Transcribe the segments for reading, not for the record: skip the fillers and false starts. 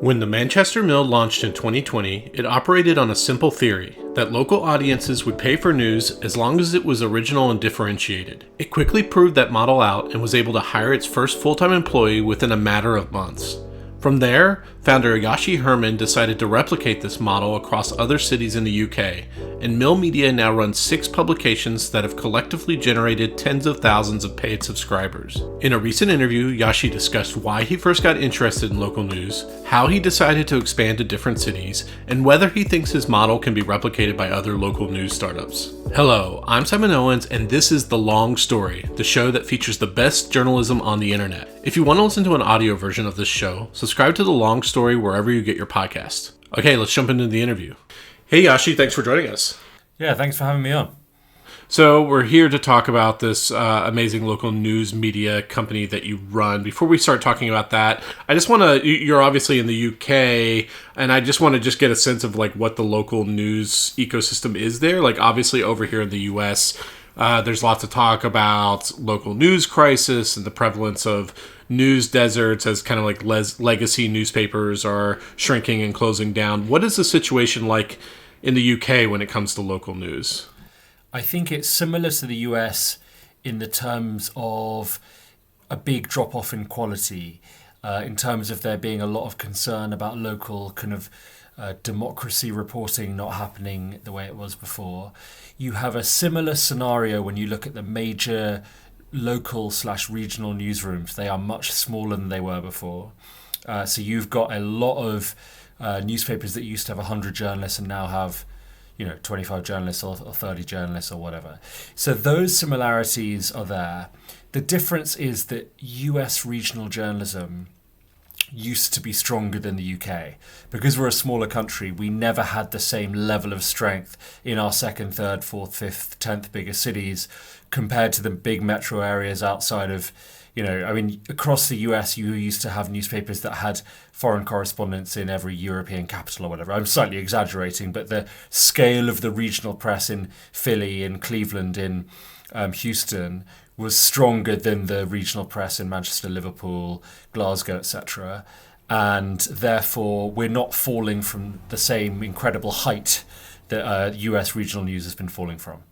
When the Manchester Mill launched in 2020, it operated on a simple theory that local audiences would pay for news as long as it was original and differentiated. It quickly proved that model out and was able to hire its first full-time employee within a matter of months. From there, founder Joshi decided to replicate this model across other cities in the UK, and Mill Media now runs 6 publications that have collectively generated tens of thousands of paid subscribers. In a recent interview, Joshi discussed why he first got interested in local news, how he decided to expand to different cities, and whether he thinks his model can be replicated by other local news startups. Hello, I'm Simon Owens, and this is The Long Story, the show that features the best journalism on the internet. If you want to listen to an audio version of this show, subscribe to The Long Story wherever you get your podcast. Okay, let's jump into the interview. Hey Joshi, thanks for joining us. Yeah, thanks for having me on. So we're here to talk about this amazing local news media company that you run. Before we start talking about that, I just want to, you're obviously in the UK, and I just want to get a sense of like what the local news ecosystem is there. Like obviously over here in the US, there's lots of talk about local news crisis and the prevalence of news deserts as kind of like legacy newspapers are shrinking and closing down. What is the situation like in the UK when it comes to local news? I think it's similar to the US in the terms of a big drop-off in quality, in terms of there being a lot of concern about local kind of democracy reporting not happening the way it was before. You have a similar scenario when you look at the major local/regional newsrooms. They are much smaller than they were before. So you've got a lot of newspapers that used to have 100 journalists and now have 25 journalists or 30 journalists or whatever. So those similarities are there. The difference is that US regional journalism used to be stronger than the UK. Because we're a smaller country, we never had the same level of strength in our second, third, fourth, fifth, 10th biggest cities compared to the big metro areas outside of, across the US, you used to have newspapers that had foreign correspondents in every European capital or whatever. I'm slightly exaggerating, but the scale of the regional press in Philly, in Cleveland, in Houston was stronger than the regional press in Manchester, Liverpool, Glasgow, etc. And therefore, we're not falling from the same incredible height that US regional news has been falling from.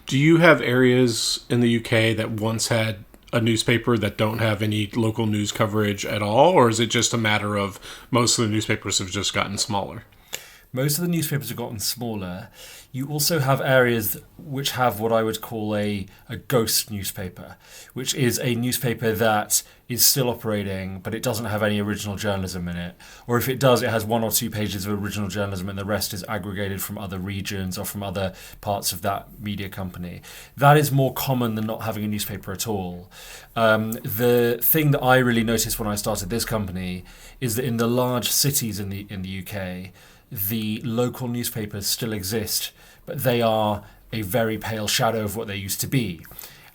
Do you have areas in the UK that once had a newspaper that don't have any local news coverage at all, or is it just a matter of most of the newspapers have just gotten smaller? Most of the newspapers have gotten smaller. You also have areas which have what I would call a ghost newspaper, which is a newspaper that is still operating, but it doesn't have any original journalism in it. Or if it does, it has 1 or 2 pages of original journalism and the rest is aggregated from other regions or from other parts of that media company. That is more common than not having a newspaper at all. The thing that I really noticed when I started this company is that in the large cities in the UK, the local newspapers still exist, but they are a very pale shadow of what they used to be.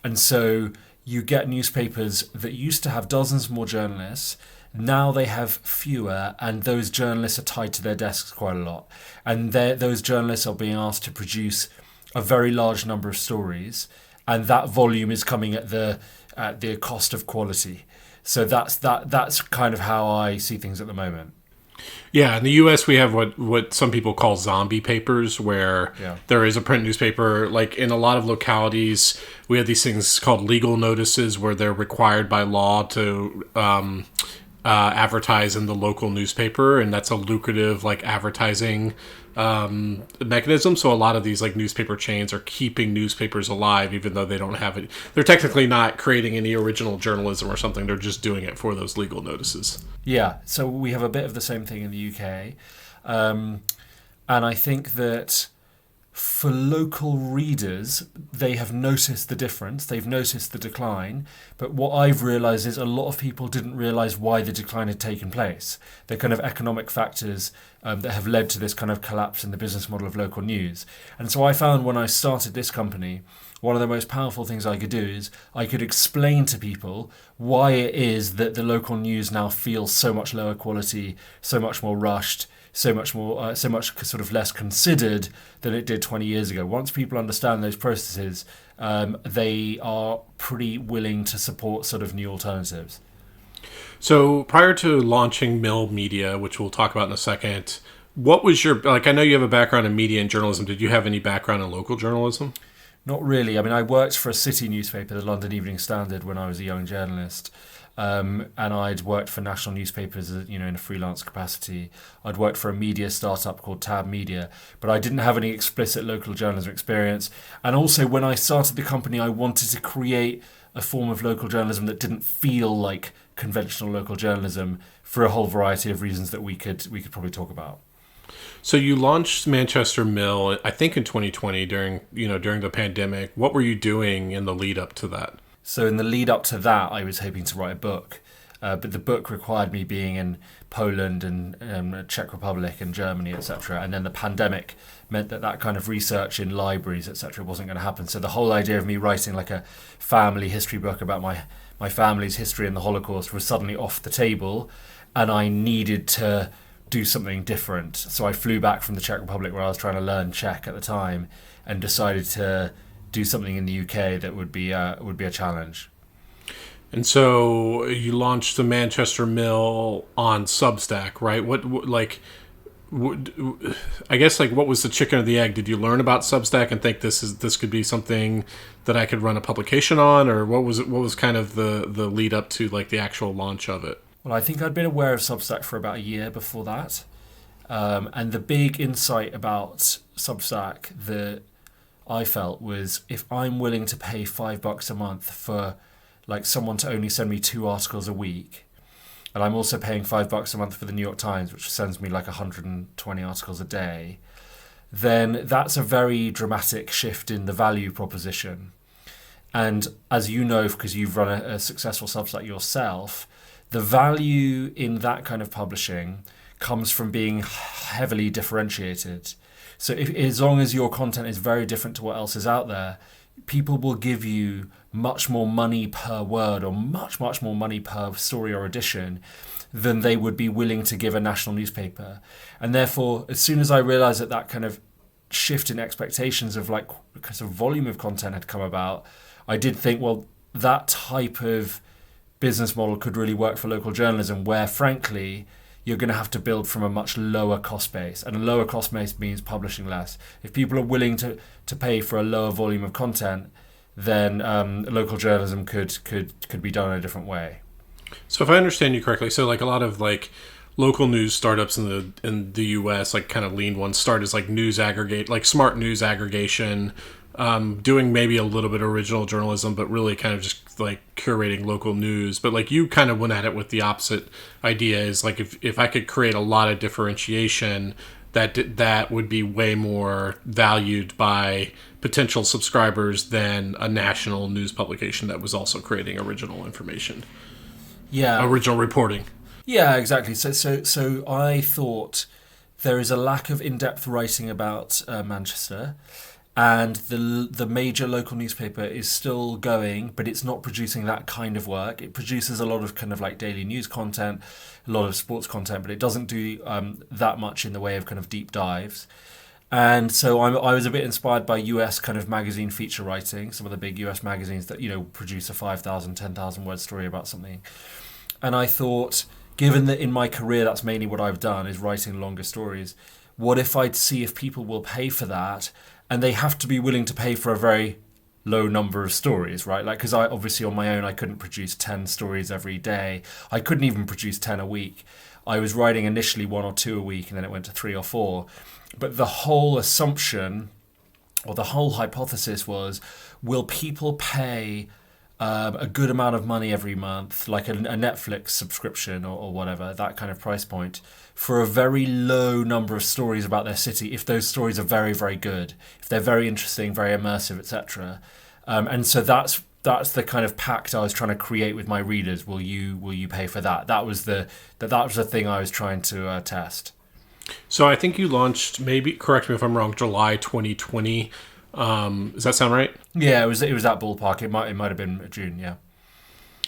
And so you get newspapers that used to have dozens more journalists. Now they have fewer, and those journalists are tied to their desks quite a lot. And those journalists are being asked to produce a very large number of stories, and that volume is coming at the cost of quality. So that's kind of how I see things at the moment. Yeah, in the U.S. we have what some people call zombie papers, where there is a print newspaper. Like in a lot of localities, we have these things called legal notices where they're required by law to advertise in the local newspaper, and that's a lucrative advertising mechanism. So a lot of these newspaper chains are keeping newspapers alive even though they don't have it. They're technically not creating any original journalism or something. They're just doing it for those legal notices. Yeah, so we have a bit of the same thing in the UK. And I think that for local readers, they have noticed the difference. They've noticed the decline. But what I've realised is a lot of people didn't realise why the decline had taken place. The kind of economic factors that have led to this kind of collapse in the business model of local news. And so I found when I started this company, one of the most powerful things I could do is I could explain to people why it is that the local news now feels so much lower quality, so much more rushed, so much sort of less considered than it did 20 years ago. Once people understand those processes, they are pretty willing to support sort of new alternatives. So prior to launching Mill Media, which we'll talk about in a second, what was your, like, I know you have a background in media and journalism. Did you have any background in local journalism? Not really. I mean, I worked for a city newspaper, the London Evening Standard, when I was a young journalist. And I'd worked for national newspapers, in a freelance capacity. I'd worked for a media startup called Tab Media, but I didn't have any explicit local journalism experience. And also, when I started the company, I wanted to create a form of local journalism that didn't feel like conventional local journalism for a whole variety of reasons that we could probably talk about. So you launched Manchester Mill, I think in 2020 during the pandemic. What were you doing in the lead up to that? So in the lead up to that, I was hoping to write a book, but the book required me being in Poland and Czech Republic and Germany, etc. And then the pandemic meant that kind of research in libraries, etc., wasn't going to happen. So the whole idea of me writing like a family history book about my family's history in the Holocaust was suddenly off the table, and I needed to do something different. So I flew back from the Czech Republic, where I was trying to learn Czech at the time, and decided to do something in the UK that would be a challenge. And so you launched the Manchester Mill on Substack, right? I guess, like, what was the chicken or the egg? Did you learn about Substack and think this could be something that I could run a publication on, or what was it? What was kind of the lead up to, like, the actual launch of it? Well, I think I'd been aware of Substack for about a year before that, and the big insight about Substack that I felt was, if I'm willing to pay $5 a month for like someone to only send me 2 articles a week, and I'm also paying $5 a month for the New York Times, which sends me like 120 articles a day, then that's a very dramatic shift in the value proposition. And as you know, because you've run a successful Substack yourself, the value in that kind of publishing comes from being heavily differentiated. So as long as your content is very different to what else is out there, people will give you much more money per word, or much, much more money per story or edition, than they would be willing to give a national newspaper. And therefore, as soon as I realized that kind of shift in expectations of like kind of volume of content had come about, I did think, well, that type of business model could really work for local journalism, where frankly you're going to have to build from a much lower cost base, and a lower cost base means publishing less. If people are willing to pay for a lower volume of content, then local journalism could be done in a different way. So if I understand you correctly, so like a lot of like local news startups in the US, like kind of lean ones, start as like news aggregate, like smart news aggregation, doing maybe a little bit of original journalism, but really kind of just like curating local news. But like you kind of went at it with the opposite idea, is like if I could create a lot of differentiation, that would be way more valued by potential subscribers than a national news publication that was also creating original information. Yeah. Original reporting. Yeah, exactly. So I thought there is a lack of in-depth writing about Manchester, and the major local newspaper is still going, but it's not producing that kind of work. It produces a lot of kind of like daily news content, a lot of sports content, but it doesn't do that much in the way of kind of deep dives. And so I was a bit inspired by US kind of magazine feature writing, some of the big US magazines that, produce a 5,000, 10,000 word story about something. And I thought, given that in my career that's mainly what I've done, is writing longer stories, what if I'd see if people will pay for that? And they have to be willing to pay for a very low number of stories, right? Like, because I obviously on my own, I couldn't produce 10 stories every day. I couldn't even produce 10 a week. I was writing initially 1 or 2 a week, and then it went to 3 or 4. But the whole assumption, or the whole hypothesis was, will people pay a good amount of money every month, like a Netflix subscription or whatever, that kind of price point, for a very low number of stories about their city, if those stories are very, very good, if they're very interesting, very immersive, etc. And so that's the kind of pact I was trying to create with my readers. Will you pay for that? That was the thing I was trying to test. So I think you launched, maybe correct me if I'm wrong, July 2020. Does that sound right? Yeah, it was that ballpark. It might have been June. Yeah.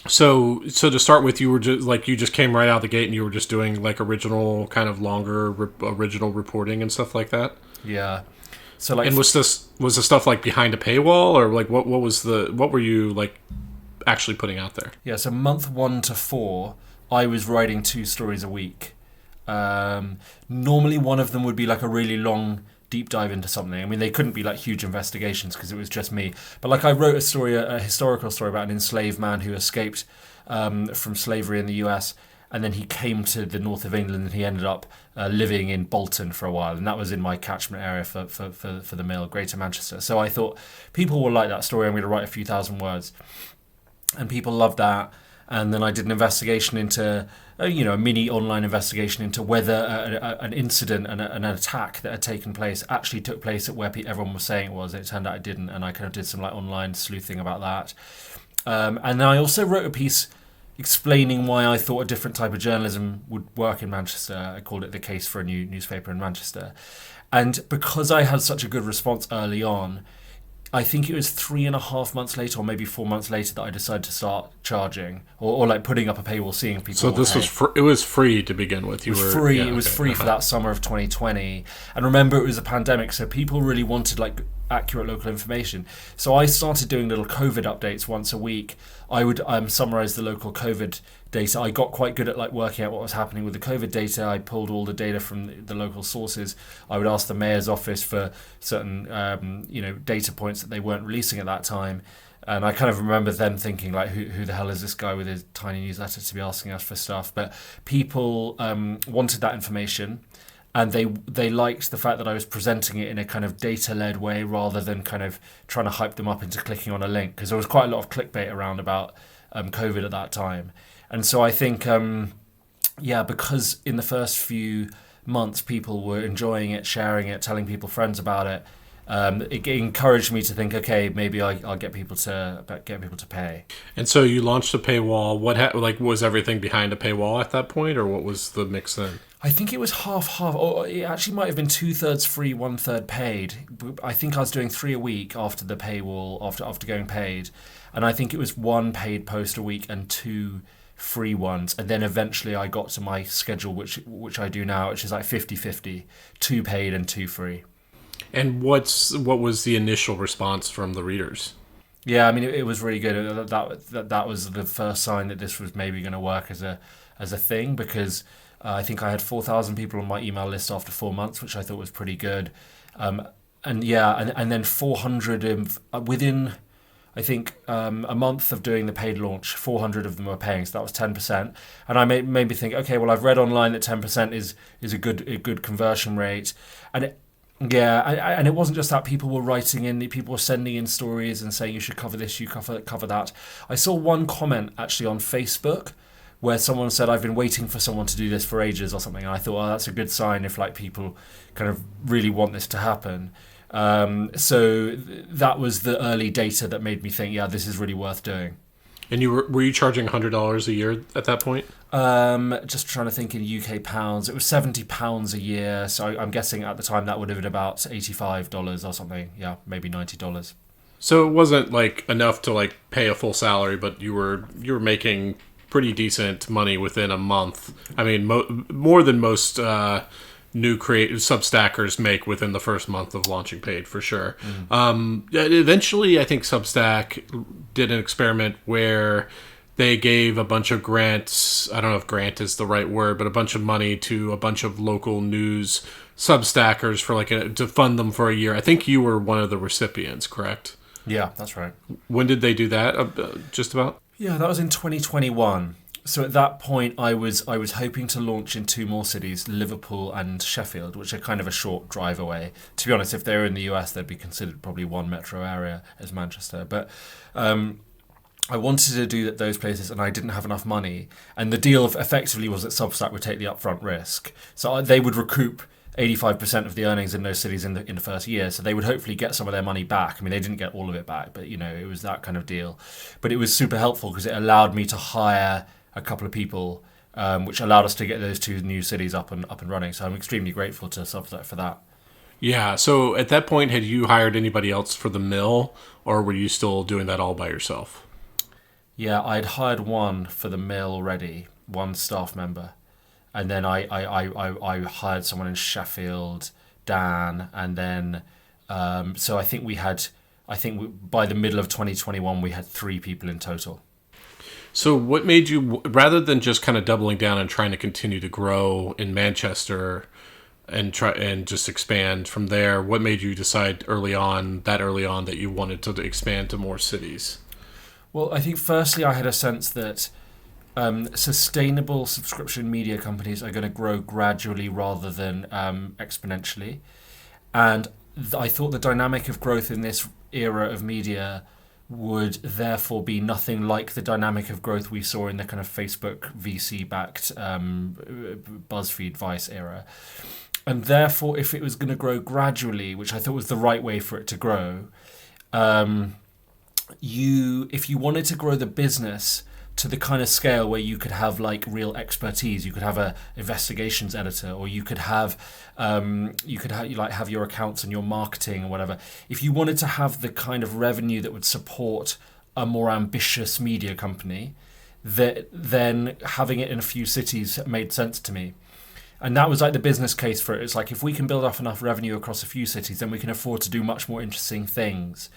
So to start with, you were just you just came right out the gate and you were just doing like original, kind of longer original reporting and stuff like that. Yeah. So like, and was the stuff like behind a paywall, or like what were you like actually putting out there? Yeah. So month 1 to 4 I was writing 2 stories a week. Normally one of them would be like a really long deep dive into something. I mean, they couldn't be like huge investigations because it was just me. But like I wrote a story, a historical story about an enslaved man who escaped from slavery in the US, and then he came to the north of England and he ended up living in Bolton for a while, and that was in my catchment area for the Mail, Greater Manchester. So I thought people will like that story. I'm going to write a few thousand words, and people loved that. And then I did an investigation into, a mini online investigation into whether an incident and an attack that had taken place actually took place at where everyone was saying it was. It turned out it didn't, and I kind of did some like online sleuthing about that. And then I also wrote a piece explaining why I thought a different type of journalism would work in Manchester. I called it The Case for a New Newspaper in Manchester. And because I had such a good response early on, I think it was 3.5 months later, or maybe 4 months later, that I decided to start charging, or like putting up a paywall, seeing if people. So this was it was free to begin with. It was free. Yeah, it was free for that summer of 2020, and remember it was a pandemic, so people really wanted like accurate local information. So I started doing little COVID updates once a week. I would summarize the local COVID data. I got quite good at like working out what was happening with the COVID data. I pulled all the data from the local sources. I would ask the mayor's office for certain data points that they weren't releasing at that time. And I kind of remember them thinking like, who the hell is this guy with his tiny newsletter to be asking us for stuff? But people wanted that information. And they liked the fact that I was presenting it in a kind of data-led way rather than kind of trying to hype them up into clicking on a link, because there was quite a lot of clickbait around about COVID at that time. And so I think, because in the first few months people were enjoying it, sharing it, telling friends about it, it encouraged me to think, okay, maybe I'll get people to pay. And so you launched a paywall. What was everything behind a paywall at that point, or what was the mix then? I think it was half, or it actually might have been 2/3 free, 1/3 paid. I think I was doing 3 a week after the paywall, after going paid, and I think it was 1 paid post a week and 2 free ones, and then eventually I got to my schedule, which I do now, which is like 50-50, 2 paid and 2 free. And what was the initial response from the readers? Yeah, I mean it was really good. That was the first sign that this was maybe going to work as a thing, because I think I had 4,000 people on my email list after 4 months, which I thought was pretty good. And then 400 within, I think, a month of doing the paid launch, 400 of them were paying, so that was 10%. And I made me think, okay, well, I've read online that 10% is a good conversion rate, and it wasn't just that. People were writing in, people were sending in stories and saying you should cover this, you cover that. I saw one comment actually on Facebook where someone said, I've been waiting for someone to do this for ages or something. And I thought, that's a good sign if like people kind of really want this to happen. So that was the early data that made me think, yeah, this is really worth doing. And were you charging $100 a year at that point? Just trying to think in UK pounds. It was £70 a year. So I'm guessing at the time that would have been about $85 or something. Yeah, maybe $90. So it wasn't like enough to like pay a full salary, but you were making pretty decent money within a month. I mean, more than most new creative Substackers make within the first month of launching paid, for sure. Eventually, I think Substack did an experiment where they gave a bunch of grants. I don't know if grant is the right word, but a bunch of money to a bunch of local news Substackers for to fund them for a year. I think you were one of the recipients, correct? Yeah, that's right. When did they do that? Just about? Yeah, that was in 2021. So at that point, I was hoping to launch in 2 more cities, Liverpool and Sheffield, which are kind of a short drive away. To be honest, if they were in the US, they'd be considered probably one metro area as Manchester. But I wanted to do those places, and I didn't have enough money. And the deal effectively was that Substack would take the upfront risk. So they would recoup 85% of the earnings in those cities in the first year, so they would hopefully get some of their money back. I mean, they didn't get all of it back, but it was that kind of deal. But it was super helpful because it allowed me to hire a couple of people, which allowed us to get those 2 new cities up and running. So I'm extremely grateful to Substack for that. Yeah. So at that point, had you hired anybody else for the mill, or were you still doing that all by yourself? Yeah, I'd hired one for the mill already, one staff member. And then I hired someone in Sheffield, Dan, and then so I think by the middle of 2021 we had 3 people in total. So what made you, rather than just kind of doubling down and trying to continue to grow in Manchester and try and just expand from there, what made you decide early on that you wanted to expand to more cities? Well, I think firstly I had a sense that sustainable subscription media companies are going to grow gradually rather than exponentially. And I thought the dynamic of growth in this era of media would therefore be nothing like the dynamic of growth we saw in the kind of Facebook VC backed BuzzFeed Vice era. And therefore, if it was going to grow gradually, which I thought was the right way for it to grow, if you wanted to grow the business to the kind of scale where you could have like real expertise, you could have a investigations editor, or you could have have your accounts and your marketing or whatever. If you wanted to have the kind of revenue that would support a more ambitious media company, then having it in a few cities made sense to me. And that was like the business case for it. It's like if we can build up enough revenue across a few cities, then we can afford to do much more interesting things.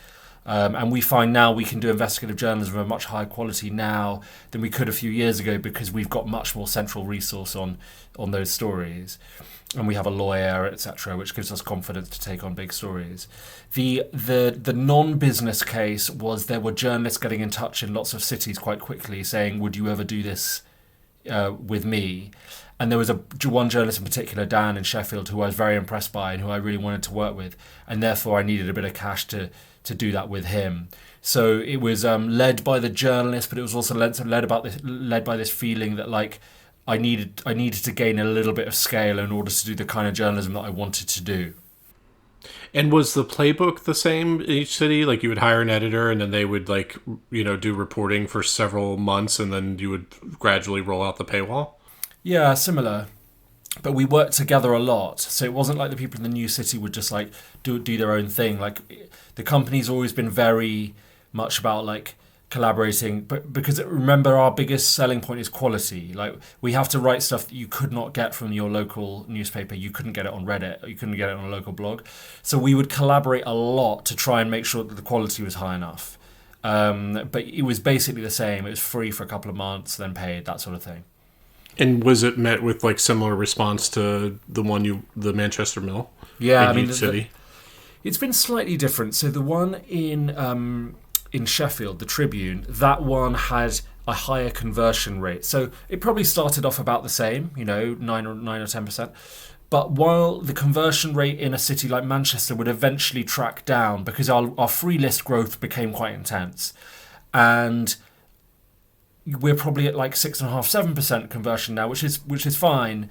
And we find now we can do investigative journalism of a much higher quality now than we could a few years ago because we've got much more central resource on those stories. And we have a lawyer, etc., which gives us confidence to take on big stories. The non-business case was there were journalists getting in touch in lots of cities quite quickly saying, would you ever do this with me? And there was one journalist in particular, Dan in Sheffield, who I was very impressed by and who I really wanted to work with. And therefore I needed a bit of cash to do that with him. So it was led by the journalist, but it was also led by this feeling that like I needed to gain a little bit of scale in order to do the kind of journalism that I wanted to do. And was the playbook the same in each city? Like you would hire an editor and then they would do reporting for several months and then you would gradually roll out the paywall? Yeah, similar. But we worked together a lot. So it wasn't like the people in the new city would just like do their own thing. Like the company's always been very much about like collaborating, but because remember our biggest selling point is quality. Like we have to write stuff that you could not get from your local newspaper. You couldn't get it on Reddit. You couldn't get it on a local blog. So we would collaborate a lot to try and make sure that the quality was high enough. But it was basically the same. It was free for a couple of months, then paid, that sort of thing. And was it met with like similar response to the Manchester Mill? Yeah, I mean, city. It's been slightly different. So the one in Sheffield, the Tribune, that one had a higher conversion rate. So it probably started off about the same, 9 or 10%. But while the conversion rate in a city like Manchester would eventually track down because our free list growth became quite intense, and we're probably at like 6.5-7% conversion now, which is fine.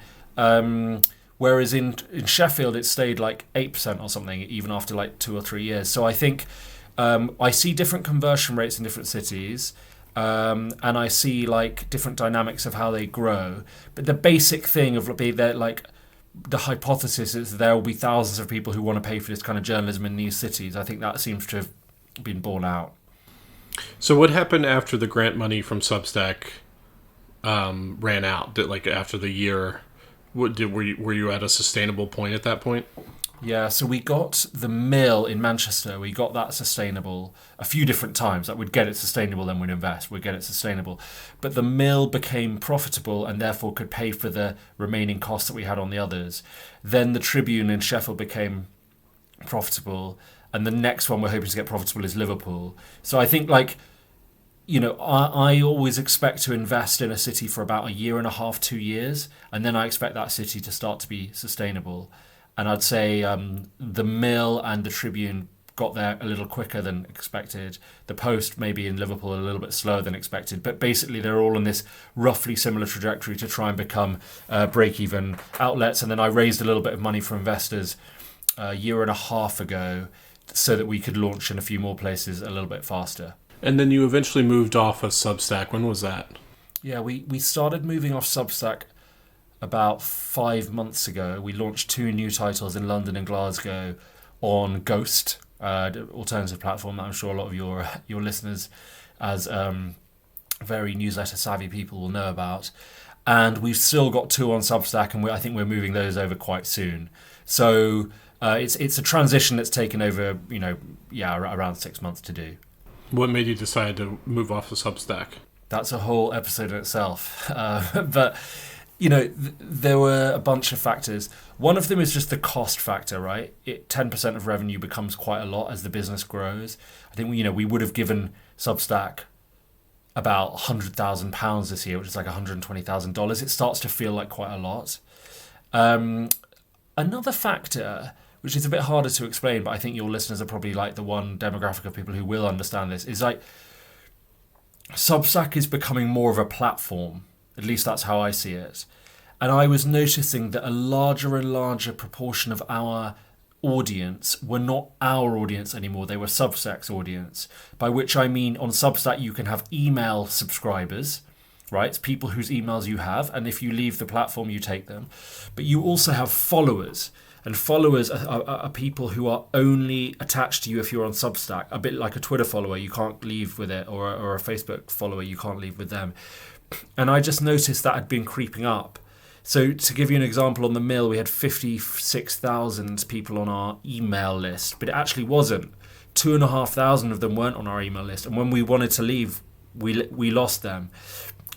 Whereas in Sheffield, it stayed like 8% or something, even after like 2 or 3 years. So I think I see different conversion rates in different cities, and I see like different dynamics of how they grow. But the basic thing of the hypothesis is there will be thousands of people who want to pay for this kind of journalism in these cities. I think that seems to have been borne out. So what happened after the grant money from Substack ran out? After the year, were you at a sustainable point at that point? Yeah, so we got the mill in Manchester. We got that sustainable a few different times. Like we'd get it sustainable, then we'd invest. We'd get it sustainable. But the mill became profitable and therefore could pay for the remaining costs that we had on the others. Then the Tribune in Sheffield became profitable. And the next one we're hoping to get profitable is Liverpool. So I think I always expect to invest in a city for about a year and a half, 2 years. And then I expect that city to start to be sustainable. And I'd say the Mill and the Tribune got there a little quicker than expected. The Post maybe in Liverpool a little bit slower than expected. But basically they're all on this roughly similar trajectory to try and become break-even outlets. And then I raised a little bit of money from investors a year and a half ago so that we could launch in a few more places a little bit faster. And then you eventually moved off of Substack. When was that? Yeah, we started moving off Substack about 5 months ago. We launched 2 new titles in London and Glasgow on Ghost, alternative platform that I'm sure a lot of your listeners as very newsletter savvy people will know about. And we've still got 2 on Substack, and I think we're moving those over quite soon. So it's a transition that's taken over, around 6 months to do. What made you decide to move off of Substack? That's a whole episode in itself. But, there were a bunch of factors. One of them is just the cost factor, right? 10% of revenue becomes quite a lot as the business grows. I think, we would have given Substack about £100,000 this year, which is like $120,000. It starts to feel like quite a lot. Another factor, which is a bit harder to explain, but I think your listeners are probably like the one demographic of people who will understand this, is like Substack is becoming more of a platform. At least that's how I see it. And I was noticing that a larger and larger proportion of our audience were not our audience anymore. They were Substack's audience, by which I mean on Substack you can have email subscribers, right? It's people whose emails you have, and if you leave the platform you take them. But you also have followers, and followers are people who are only attached to you if you're on Substack, a bit like a Twitter follower, you can't leave with it, or a Facebook follower, you can't leave with them. And I just noticed that had been creeping up. So to give you an example, on the Mill, we had 56,000 people on our email list, but it actually wasn't. 2,500 of them weren't on our email list. And when we wanted to leave, we lost them.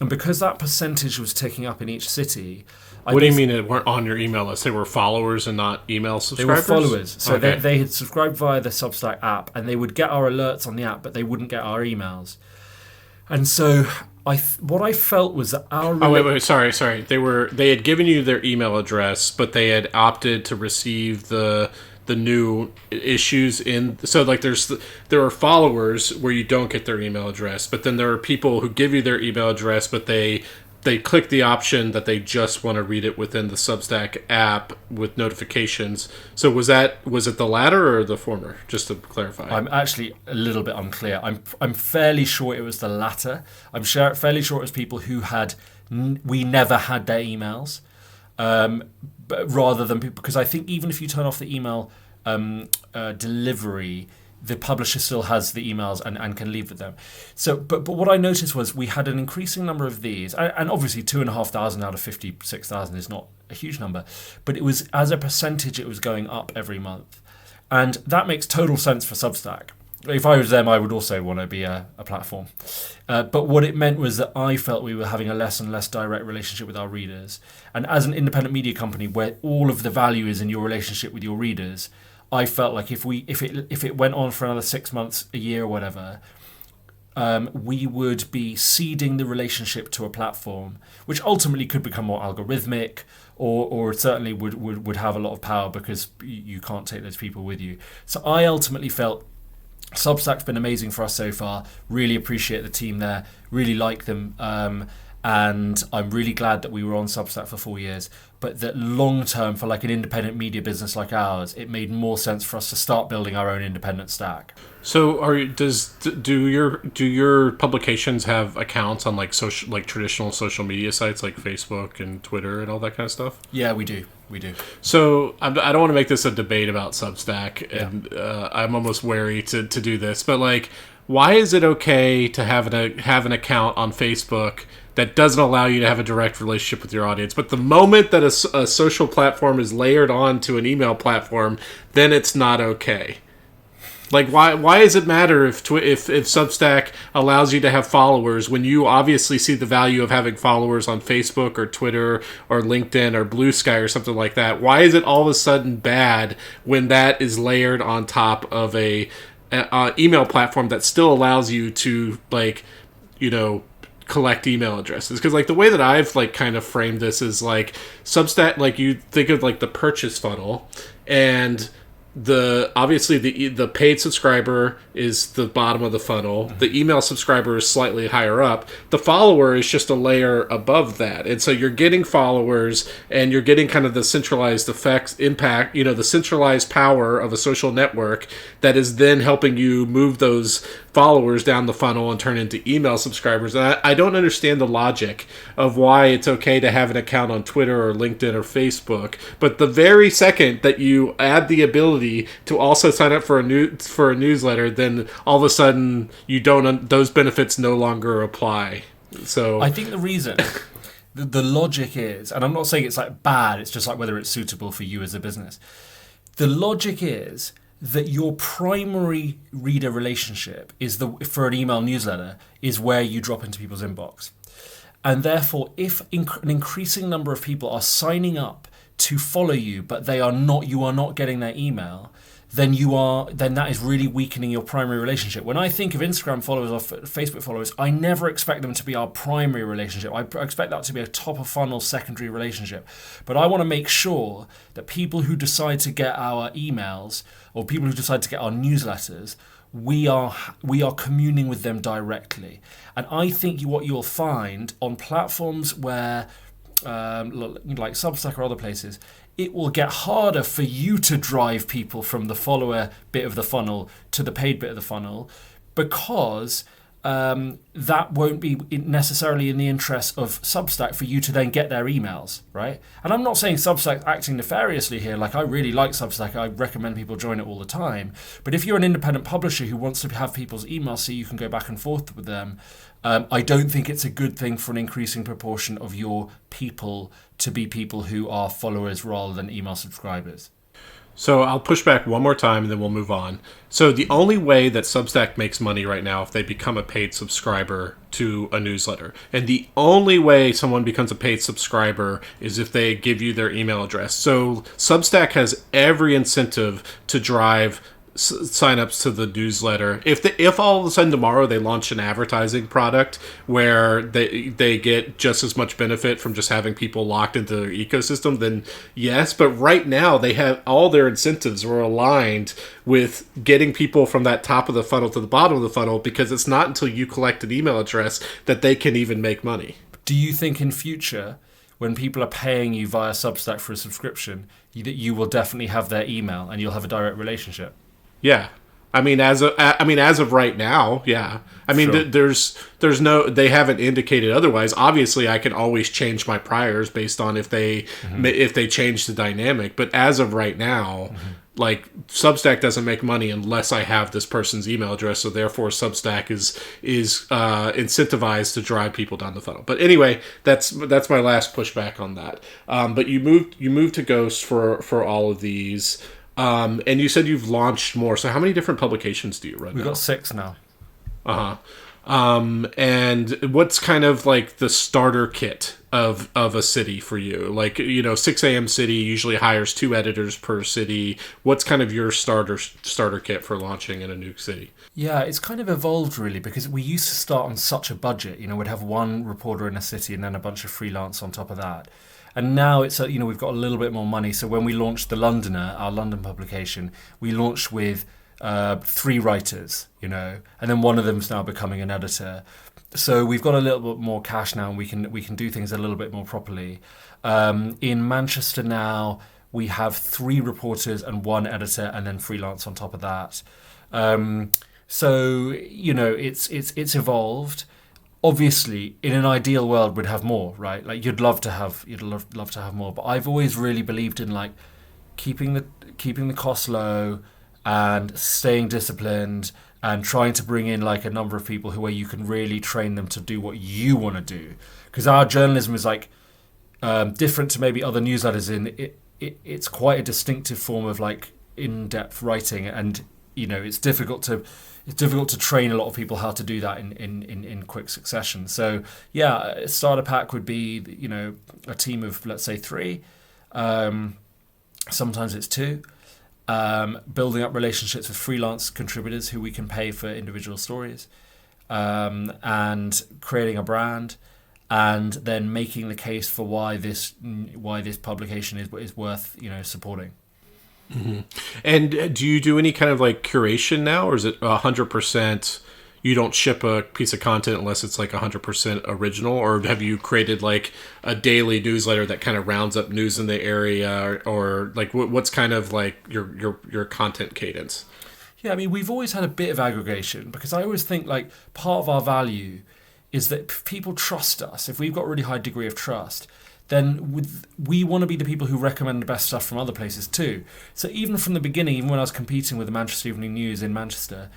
And because that percentage was ticking up in each city... What do you mean they weren't on your email list? They were followers and not email subscribers? They were followers. So okay. they had subscribed via the Substack app, and they would get our alerts on the app, but they wouldn't get our emails. And so... what I felt was that our... wait, sorry. They had given you their email address, but they had opted to receive the new issues in... So, like, there are followers where you don't get their email address, but then there are people who give you their email address, but they click the option that they just want to read it within the Substack app with notifications. So was it the latter or the former? Just to clarify. I'm actually a little bit unclear. I'm fairly sure it was the latter. I'm fairly sure it was people who we never had their emails, but rather than people, because I think even if you turn off the email delivery, the publisher still has the emails and can leave with them. So, but what I noticed was we had an increasing number of these, and obviously 2,500 out of 56,000 is not a huge number, but it was, as a percentage, it was going up every month. And that makes total sense for Substack. If I was them, I would also want to be a platform. But what it meant was that I felt we were having a less and less direct relationship with our readers. And as an independent media company where all of the value is in your relationship with your readers, I felt like if it went on for another 6 months, a year, or whatever, we would be ceding the relationship to a platform, which ultimately could become more algorithmic, or certainly would have a lot of power because you can't take those people with you. So I ultimately felt Substack's been amazing for us so far. Really appreciate the team there. Really like them. And I'm really glad that we were on Substack for 4 years. But that long term, for like an independent media business like ours, it made more sense for us to start building our own independent stack. So, do your publications have accounts on like traditional social media sites like Facebook and Twitter and all that kind of stuff? Yeah, we do. So I don't want to make this a debate about Substack, and I'm almost wary to do this. But like, why is it okay to have an account on Facebook that doesn't allow you to have a direct relationship with your audience, but the moment that a social platform is layered onto an email platform, then it's not okay? Like, why does it matter if Substack allows you to have followers when you obviously see the value of having followers on Facebook or Twitter or LinkedIn or Blue Sky or something like that? Why is it all of a sudden bad when that is layered on top of a email platform that still allows you to, like, collect email addresses? Because like the way that I've like kind of framed this is like Substack, like you think of like the purchase funnel, and obviously the paid subscriber is the bottom of the funnel. Mm-hmm. The email subscriber is slightly higher up. The follower is just a layer above that. And so you're getting followers, and you're getting kind of the centralized impact, the centralized power of a social network that is then helping you move those followers down the funnel and turn into email subscribers. And I don't understand the logic of why it's okay to have an account on Twitter or LinkedIn or Facebook, but the very second that you add the ability to also sign up for a newsletter, then all of a sudden those benefits no longer apply. So I think the reason the logic is, and I'm not saying it's like bad, it's just like whether it's suitable for you as a business. The logic is that your primary reader relationship is for an email newsletter is where you drop into people's inbox. And therefore, if an increasing number of people are signing up to follow you, but you are not getting their email, then that is really weakening your primary relationship. When I think of Instagram followers or Facebook followers, I never expect them to be our primary relationship. I expect that to be a top of funnel secondary relationship. But I want to make sure that people who decide to get our emails or people who decide to get our newsletters, we are communing with them directly. And I think what you'll find on platforms where like Substack or other places, it will get harder for you to drive people from the follower bit of the funnel to the paid bit of the funnel, because that won't be necessarily in the interest of Substack for you to then get their emails, right? And I'm not saying Substack acting nefariously here. Like, I really like Substack. I recommend people join it all the time. But if you're an independent publisher who wants to have people's emails so you can go back and forth with them, I don't think it's a good thing for an increasing proportion of your people to be people who are followers rather than email subscribers. So I'll push back one more time and then we'll move on. So the only way that Substack makes money right now if they become a paid subscriber to a newsletter. And the only way someone becomes a paid subscriber is if they give you their email address. So Substack has every incentive to drive signups to the newsletter. If all of a sudden tomorrow they launch an advertising product where they get just as much benefit from just having people locked into their ecosystem, then yes. But right now they have all their incentives are aligned with getting people from that top of the funnel to the bottom of the funnel, because it's not until you collect an email address that they can even make money. Do you think in future, when people are paying you via Substack for a subscription, that you will definitely have their email and you'll have a direct relationship? Yeah, as of right now, yeah. Sure. There's no, they haven't indicated otherwise. Obviously, I can always change my priors based on if they change the dynamic. But as of right now, like, Substack doesn't make money unless I have this person's email address. So therefore, Substack is incentivized to drive people down the funnel. But anyway, that's my last pushback on that. But you moved to Ghost for all of these. And you said you've launched more. So how many different publications do you run now? We've got 6 now. And what's kind of like the starter kit of a city for you? Like, 6 a.m. City usually hires 2 editors per city. What's kind of your starter kit for launching in a new city? Yeah, it's kind of evolved really, because we used to start on such a budget. We'd have one reporter in a city and then a bunch of freelance on top of that. And now it's we've got a little bit more money. So when we launched The Londoner, our London publication, we launched with 3 writers, and then one of them's now becoming an editor. So we've got a little bit more cash now, and we can do things a little bit more properly. In Manchester now, we have 3 reporters and 1 editor, and then freelance on top of that. So it's evolved. Obviously, in an ideal world, we'd have more, right? Like, you'd love to have more. But I've always really believed in like keeping the costs low and staying disciplined and trying to bring in like a number of people where you can really train them to do what you want to do. Because our journalism is like different to maybe other newsletters it's quite a distinctive form of like in-depth writing, and it's difficult to train a lot of people how to do that in quick succession. So yeah, a starter pack would be a team of, let's say, 3. Sometimes it's 2. Building up relationships with freelance contributors who we can pay for individual stories, and creating a brand, and then making the case for why this publication is worth supporting. Mm-hmm. And do you do any kind of like curation now, or is it 100%? You don't ship a piece of content unless it's like 100% original, or have you created like a daily newsletter that kind of rounds up news in the area, or like what's kind of like your content cadence? Yeah, we've always had a bit of aggregation, because I always think like part of our value is that people trust us. If we've got a really high degree of trust, then we want to be the people who recommend the best stuff from other places too. So even from the beginning, even when I was competing with the Manchester Evening News in Manchester,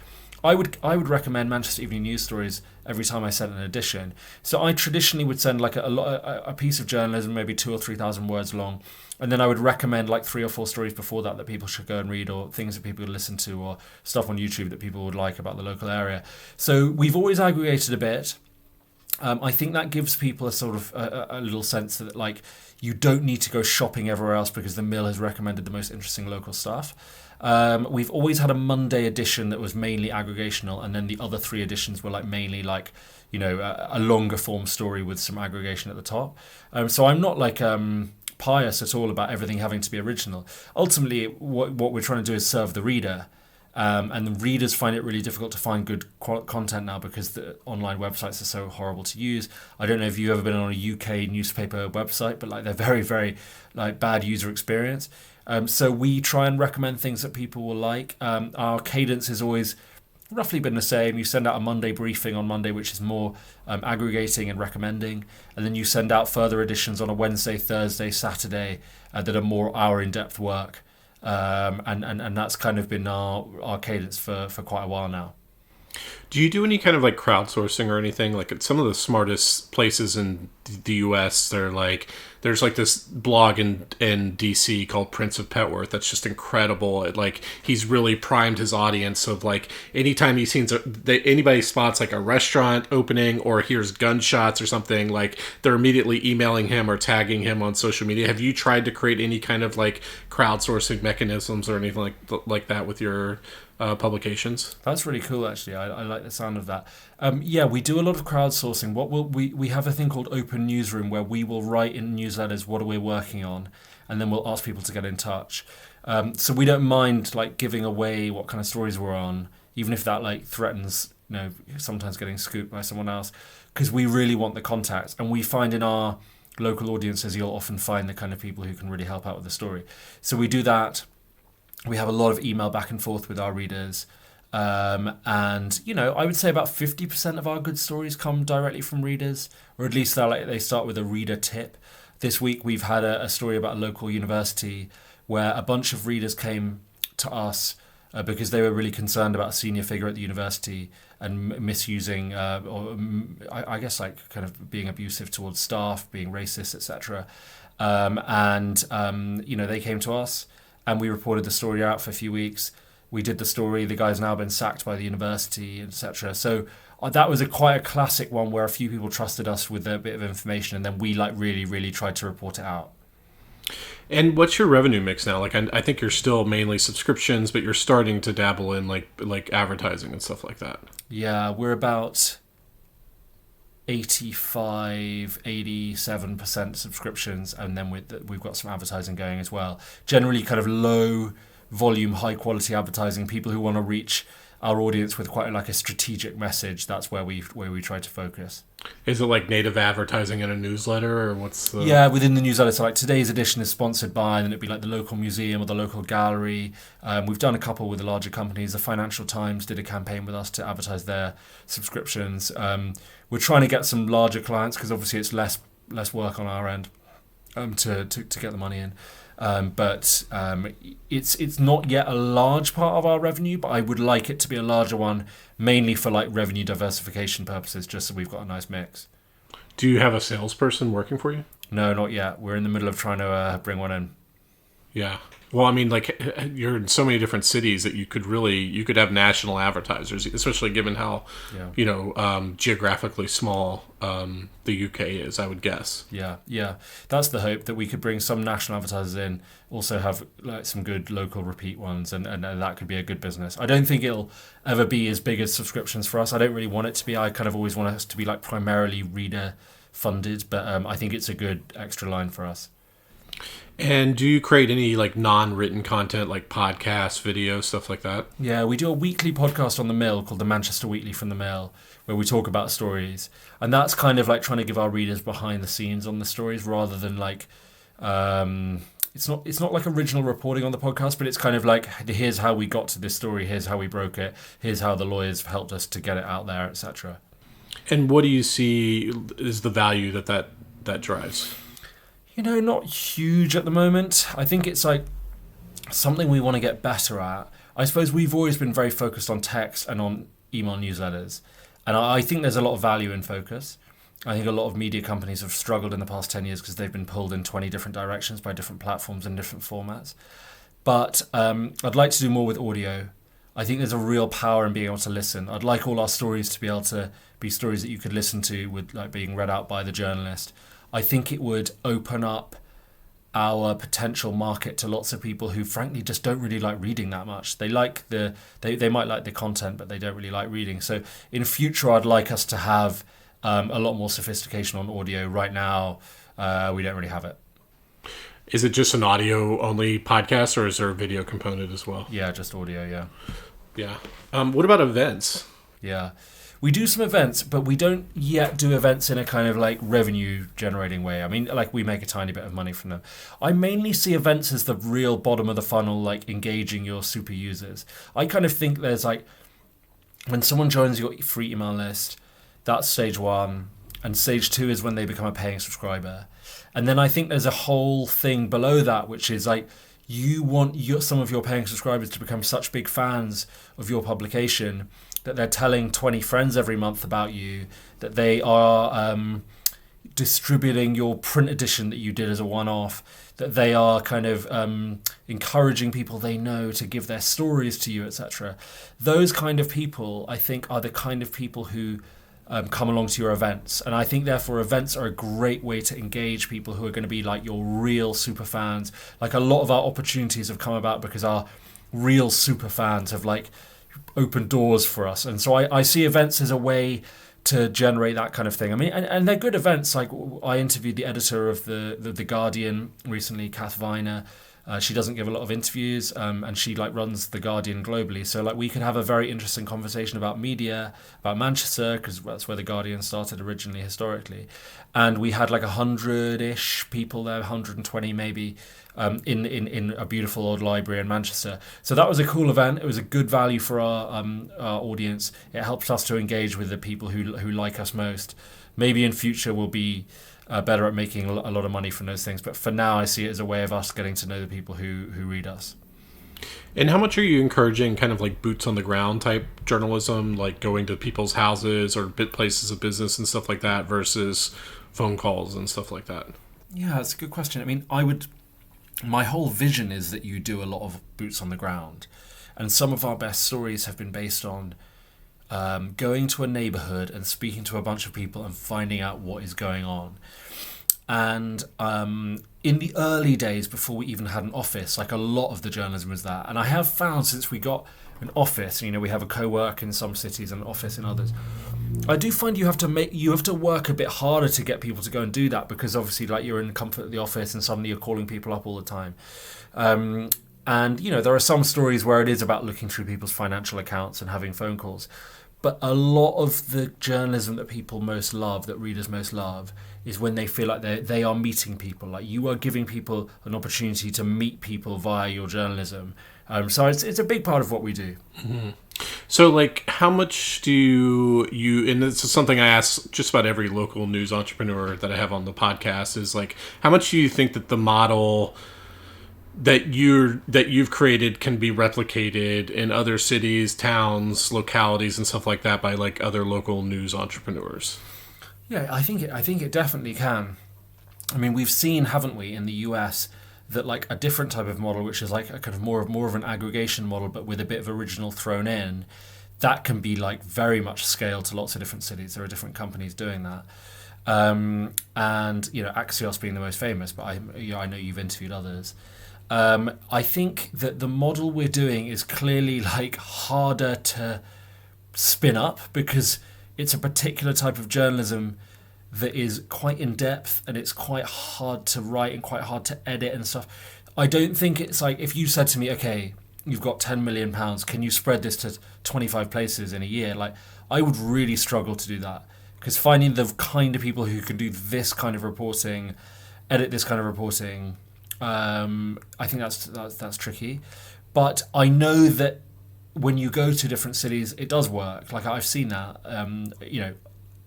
I would recommend Manchester Evening News Stories every time I sent an edition. So I traditionally would send like a piece of journalism, maybe 2,000 or 3,000 words long, and then I would recommend like 3 or 4 stories before that people should go and read, or things that people would listen to, or stuff on YouTube that people would like about the local area. So we've always aggregated a bit. I think that gives people a sort of a little sense that like you don't need to go shopping everywhere else because the Mill has recommended the most interesting local stuff. We've always had a Monday edition that was mainly aggregational, and then the other 3 editions were like mainly like, you know, a longer form story with some aggregation at the top. So I'm not like pious at all about everything having to be original. Ultimately, what we're trying to do is serve the reader. And the readers find it really difficult to find good content now because the online websites are so horrible to use. I don't know if you've ever been on a UK newspaper website, but like they're very, very like bad user experience. So we try and recommend things that people will like. Our cadence has always roughly been the same. You send out a Monday briefing on Monday, which is more aggregating and recommending, and then you send out further editions on a Wednesday, Thursday, Saturday that are more our in-depth work. And that's kind of been our cadence for quite a while now. Do you do any kind of like crowdsourcing or anything? Like at some of the smartest places in the US, they're like, there's like this blog in DC called Prince of Petworth that's just incredible. It, like, he's really primed his audience of like anytime he sees anybody spots like a restaurant opening or hears gunshots or something, like they're immediately emailing him or tagging him on social media. Have you tried to create any kind of like crowdsourcing mechanisms or anything like that with your publications? That's really cool, actually. I like the sound of that. Yeah, we do a lot of crowdsourcing. We have a thing called Open Newsroom where we will write in newsletters what are we working on, and then we'll ask people to get in touch. So we don't mind like giving away what kind of stories we're on, even if that like threatens, you know, sometimes getting scooped by someone else, because we really want the contacts, and we find in our local audiences you'll often find the kind of people who can really help out with the story. So we do that. We have a lot of email back and forth with our readers. And, you know, I would say about 50% of our good stories come directly from readers, or at least they start with a reader tip. This week we've had a story about a local university where a bunch of readers came to us because they were really concerned about a senior figure at the university and misusing, I guess like kind of being abusive towards staff, being racist, etc. You know, they came to us. And we reported the story out for a few weeks. We did the story. The guy's now been sacked by the university, etc. So that was quite a classic one where a few people trusted us with a bit of information, and then we like really, really tried to report it out. And what's your revenue mix now? Like, I think you're still mainly subscriptions, but you're starting to dabble in like advertising and stuff like that. Yeah, we're about 87% subscriptions, and then we've got some advertising going as well. Generally kind of low volume, high quality advertising, people who want to reach our audience with quite like a strategic message. That's where we try to focus. Is it like native advertising in a newsletter, or what's the... Yeah, within the newsletter. So like today's edition is sponsored by, and it'd be like the local museum or the local gallery. We've done a couple with the larger companies. The Financial Times did a campaign with us to advertise their subscriptions. We're trying to get some larger clients because obviously it's less work on our end to get the money in. But it's not yet a large part of our revenue, but I would like it to be a larger one, mainly for like revenue diversification purposes, just so we've got a nice mix. Do you have a salesperson working for you? No, not yet. We're in the middle of trying to bring one in. Yeah. Well, I mean, like, you're in so many different cities that you could have national advertisers, especially given how, geographically small the UK is, I would guess. Yeah. That's the hope, that we could bring some national advertisers in, also have like some good local repeat ones, and that could be a good business. I don't think it'll ever be as big as subscriptions for us. I don't really want it to be. I kind of always want us to be like primarily reader funded, but I think it's a good extra line for us. And do you create any like non-written content, like podcasts, videos, stuff like that? Yeah, we do a weekly podcast on the Mill called the Manchester Weekly from the Mill, where we talk about stories, and that's kind of like trying to give our readers behind the scenes on the stories, rather than like it's not like original reporting on the podcast, but it's kind of like, here's how we got to this story, here's how we broke it, here's how the lawyers helped us to get it out there, etc. And what do you see is the value that drives? You know, not huge at the moment. I think it's like something we want to get better at. I suppose we've always been very focused on text and on email newsletters. And I think there's a lot of value in focus. I think a lot of media companies have struggled in the past 10 years because they've been pulled in 20 different directions by different platforms and different formats. But I'd like to do more with audio. I think there's a real power in being able to listen. I'd like all our stories to be able to be stories that you could listen to with like being read out by the journalist. I think it would open up our potential market to lots of people who frankly just don't really like reading that much. They like they might like the content, but they don't really like reading. So in future, I'd like us to have a lot more sophistication on audio. Right now, we don't really have it. Is it just an audio only podcast, or is there a video component as well? Yeah, just audio. Yeah. Yeah. What about events? Yeah. We do some events, but we don't yet do events in a kind of like revenue generating way. I mean, like we make a tiny bit of money from them. I mainly see events as the real bottom of the funnel, like engaging your super users. I kind of think there's like, when someone joins your free email list, that's stage one. And stage two is when they become a paying subscriber. And then I think there's a whole thing below that, which is like, you want some of your paying subscribers to become such big fans of your publication that they're telling 20 friends every month about you, that they are distributing your print edition that you did as a one-off, that they are kind of encouraging people they know to give their stories to you, etc. Those kind of people, I think, are the kind of people who come along to your events. And I think, therefore, events are a great way to engage people who are going to be like your real super fans. Like a lot of our opportunities have come about because our real super fans have like open doors for us. And so I see events as a way to generate that kind of thing. I mean, and they're good events. Like I interviewed the editor of the Guardian recently, Kath Viner. She doesn't give a lot of interviews, and she like runs the Guardian globally. So like we could have a very interesting conversation about media, about Manchester, because that's where the Guardian started originally historically. And we had like 100-ish people there, 120 maybe, in a beautiful old library in Manchester. So that was a cool event. It was a good value for our audience. It helped us to engage with the people who like us most. Maybe in future we'll be better at making a lot of money from those things. But for now, I see it as a way of us getting to know the people who read us. And how much are you encouraging kind of like boots on the ground type journalism, like going to people's houses or places of business and stuff like that versus phone calls and stuff like that? Yeah, that's a good question. I mean, my whole vision is that you do a lot of boots on the ground. And some of our best stories have been based on going to a neighborhood and speaking to a bunch of people and finding out what is going on. And in the early days, before we even had an office, like a lot of the journalism was that. And I have found since we got an office, we have a co-work in some cities and an office in others, I do find you have to work a bit harder to get people to go and do that, because obviously like you're in the comfort of the office and suddenly you're calling people up all the time. And there are some stories where it is about looking through people's financial accounts and having phone calls. But a lot of the journalism that people most love, that readers most love, is when they feel like they are meeting people. Like you are giving people an opportunity to meet people via your journalism. So it's a big part of what we do. Mm-hmm. So like how much do you, and this is something I ask just about every local news entrepreneur that I have on the podcast, is like, how much do you think that the model that you've created can be replicated in other cities, towns, localities, and stuff like that by like other local news entrepreneurs? Yeah, I think it definitely can. I mean, we've seen, haven't we, in the US, that like a different type of model, which is like a kind of more of an aggregation model, but with a bit of original thrown in, that can be like very much scaled to lots of different cities. There are different companies doing that. And Axios being the most famous, but I know you've interviewed others. I think that the model we're doing is clearly like harder to spin up because it's a particular type of journalism that is quite in depth and it's quite hard to write and quite hard to edit and stuff. I don't think it's like if you said to me, okay, you've got £10 million, can you spread this to 25 places in a year? Like I would really struggle to do that, because finding the kind of people who can do this kind of reporting, edit this kind of reporting, I think that's tricky. But I know that when you go to different cities, it does work. Like I've seen that.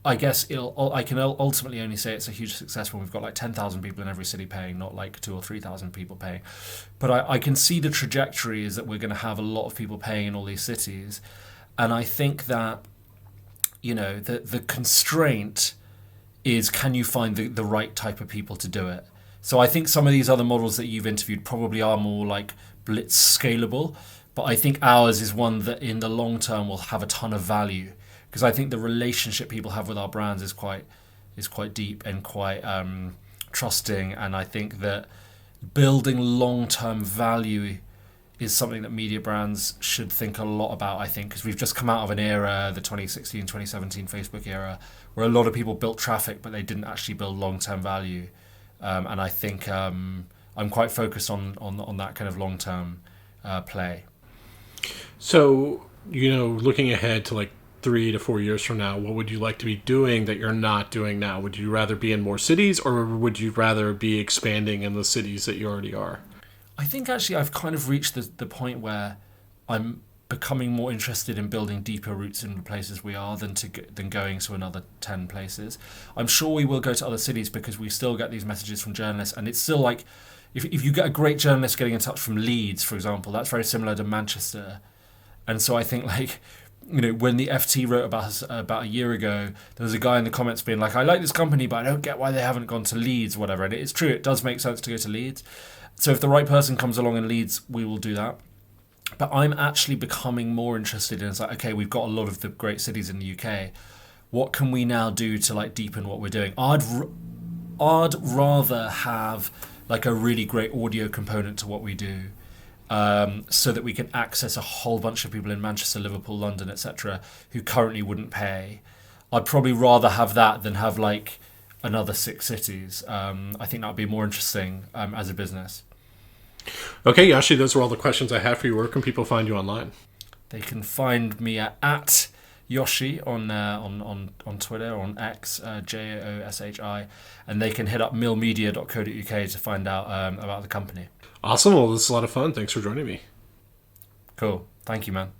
I guess I can ultimately only say it's a huge success when we've got like 10,000 people in every city paying, not like 2 or 3,000 people paying. But I can see the trajectory is that we're going to have a lot of people paying in all these cities. And I think that, the constraint is, can you find the right type of people to do it? So I think some of these other models that you've interviewed probably are more like blitz scalable, but I think ours is one that in the long term will have a ton of value, because I think the relationship people have with our brands is quite deep and quite trusting, and I think that building long-term value is something that media brands should think a lot about, I think, because we've just come out of an era, the 2016, 2017 Facebook era, where a lot of people built traffic, but they didn't actually build long-term value. And I think I'm quite focused on that kind of long-term play. So, looking ahead to like 3 to 4 years from now, what would you like to be doing that you're not doing now? Would you rather be in more cities, or would you rather be expanding in the cities that you already are? I think actually I've kind of reached the point where I'm becoming more interested in building deeper roots in the places we are than going to another 10 places. I'm sure we will go to other cities because we still get these messages from journalists, and it's still like, if you get a great journalist getting in touch from Leeds, for example, that's very similar to Manchester. And so I think, like, when the FT wrote about us about a year ago, there was a guy in the comments being like, I like this company, but I don't get why they haven't gone to Leeds, whatever. And it's true, it does make sense to go to Leeds. So if the right person comes along in Leeds, we will do that. But I'm actually becoming more interested in, it's like, okay, we've got a lot of the great cities in the UK. What can we now do to like deepen what we're doing? I'd rather have like a really great audio component to what we do, so that we can access a whole bunch of people in Manchester, Liverpool, London, etc., who currently wouldn't pay. I'd probably rather have that than have like another 6 cities. I think that would be more interesting as a business. Okay, Yoshi, those are all the questions I have for you. Where can people find you online? They can find me at Joshi on Twitter, or on X, Joshi, and they can hit up millmedia.co.uk to find out about the company. Awesome. Well, this is a lot of fun. Thanks for joining me. Cool. Thank you, man.